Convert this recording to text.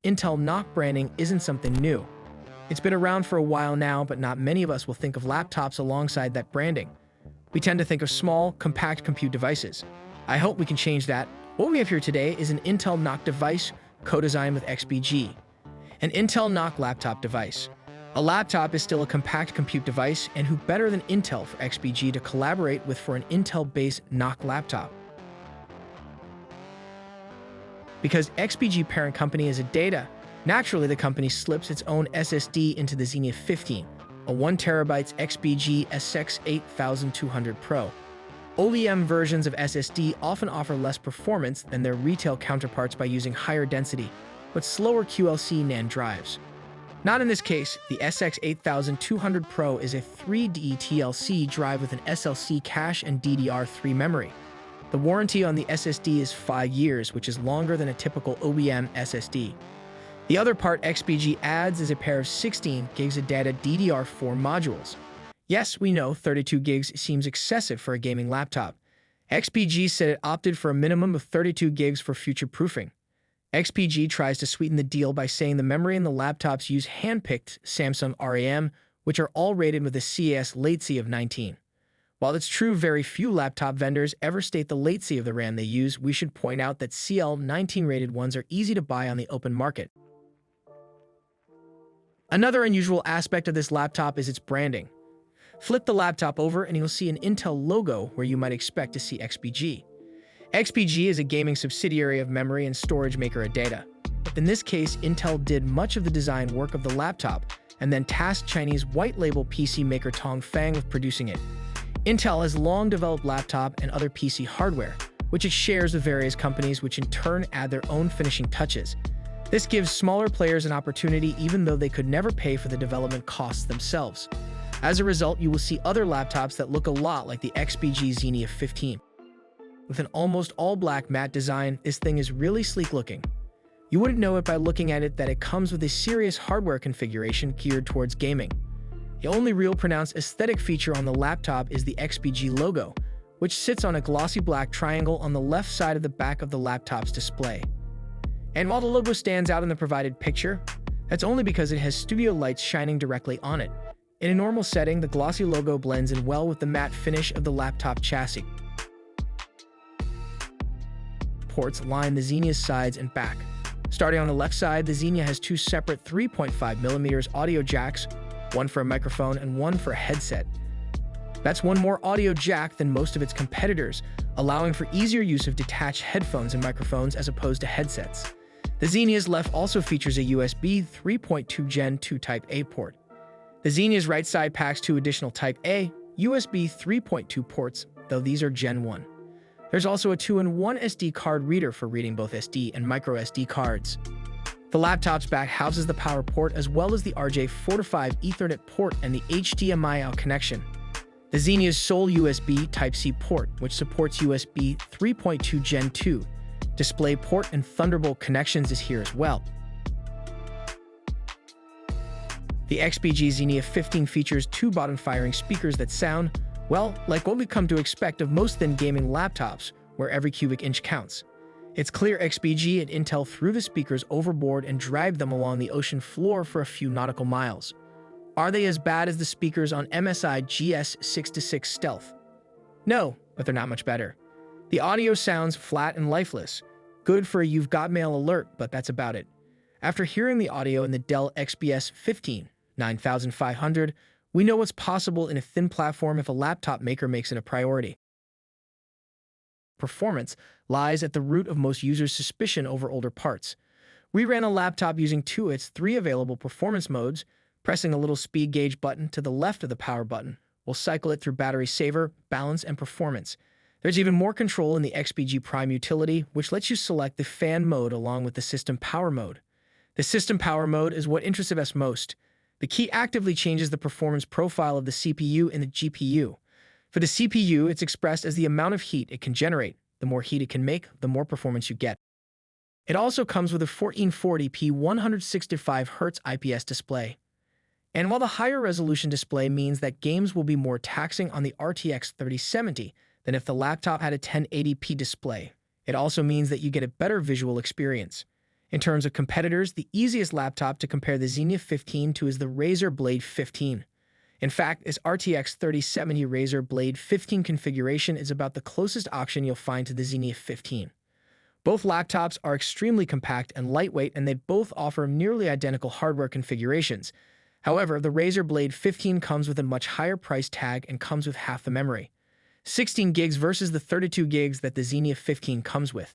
Intel NUC branding isn't something new. It's been around for a while now, but not many of us will think of laptops alongside that branding. We tend to think of small, compact compute devices. I hope we can change that. What we have here today is an Intel NUC device co-designed with XPG. An Intel NUC laptop device. A laptop is still a compact compute device, and who better than Intel for XPG to collaborate with for an Intel-based NUC laptop? Because XPG parent company is Adata, naturally the company slips its own SSD into the Xenia 15, a 1TB XPG SX8200 Pro. OEM versions of SSD often offer less performance than their retail counterparts by using higher density, but slower QLC NAND drives. Not in this case. The SX8200 Pro is a 3D TLC drive with an SLC cache and DDR3 memory. The warranty on the SSD is 5 years, which is longer than a typical OEM SSD. The other part XPG adds is a pair of 16 gigs of data DDR4 modules. Yes, we know 32 gigs seems excessive for a gaming laptop. XPG said it opted for a minimum of 32 gigs for future-proofing. XPG tries to sweeten the deal by saying the memory in the laptops use hand-picked Samsung RAM, which are all rated with a CAS latency of 19. While it's true very few laptop vendors ever state the latency of the RAM they use, we should point out that CL19 rated ones are easy to buy on the open market. Another unusual aspect of this laptop is its branding. Flip the laptop over and you'll see an Intel logo where you might expect to see XPG. XPG is a gaming subsidiary of memory and storage maker Adata. In this case, Intel did much of the design work of the laptop and then tasked Chinese white-label PC maker Tongfang with producing it. Intel has long developed laptop and other PC hardware, which it shares with various companies which in turn add their own finishing touches. This gives smaller players an opportunity even though they could never pay for the development costs themselves. As a result, you will see other laptops that look a lot like the XPG Xenia 15. With an almost all-black matte design, this thing is really sleek looking. You wouldn't know it by looking at it that it comes with a serious hardware configuration geared towards gaming. The only real pronounced aesthetic feature on the laptop is the XPG logo, which sits on a glossy black triangle on the left side of the back of the laptop's display. And while the logo stands out in the provided picture, that's only because it has studio lights shining directly on it. In a normal setting, the glossy logo blends in well with the matte finish of the laptop chassis. Ports line the Xenia's sides and back. Starting on the left side, the Xenia has two separate 3.5mm audio jacks, one for a microphone and one for a headset. That's one more audio jack than most of its competitors, allowing for easier use of detached headphones and microphones as opposed to headsets. The Xenia's left also features a USB 3.2 Gen 2 Type A port. The Xenia's right side packs two additional Type A USB 3.2 ports, though these are Gen 1. There's also a 2-in-1 SD card reader for reading both SD and micro SD cards. The laptop's back houses the power port as well as the RJ45 Ethernet port and the HDMI out connection. The Xenia's sole USB Type-C port, which supports USB 3.2 Gen 2, DisplayPort and Thunderbolt connections is here as well. The XPG Xenia 15 features two bottom-firing speakers that sound, well, like what we come to expect of most thin gaming laptops, where every cubic inch counts. It's clear XPG and Intel threw the speakers overboard and dragged them along the ocean floor for a few nautical miles. Are they as bad as the speakers on MSI GS6-6 Stealth? No, but they're not much better. The audio sounds flat and lifeless. Good for a "you've got mail" alert, but that's about it. After hearing the audio in the Dell XPS 15 9500, we know what's possible in a thin platform if a laptop maker makes it a priority. Performance lies at the root of most users' suspicion over older parts. We ran a laptop using two of its three available performance modes. Pressing a little speed gauge button to the left of the power button will cycle it through battery saver, balance, and performance. There's even more control in the XPG Prime utility, which lets you select the fan mode along with the system power mode. The system power mode is what interests us most. The key actively changes the performance profile of the CPU and the GPU. For the CPU, it's expressed as the amount of heat it can generate. The more heat it can make, the more performance you get. It also comes with a 1440p 165Hz IPS display. And while the higher resolution display means that games will be more taxing on the RTX 3070 than if the laptop had a 1080p display, it also means that you get a better visual experience. In terms of competitors, the easiest laptop to compare the Xenia 15 to is the Razer Blade 15. In fact, its RTX 3070 Razer Blade 15 configuration is about the closest option you'll find to the Xenia 15. Both laptops are extremely compact and lightweight, and they both offer nearly identical hardware configurations. However, the Razer Blade 15 comes with a much higher price tag and comes with half the memory, 16 gigs versus the 32 gigs that the Xenia 15 comes with.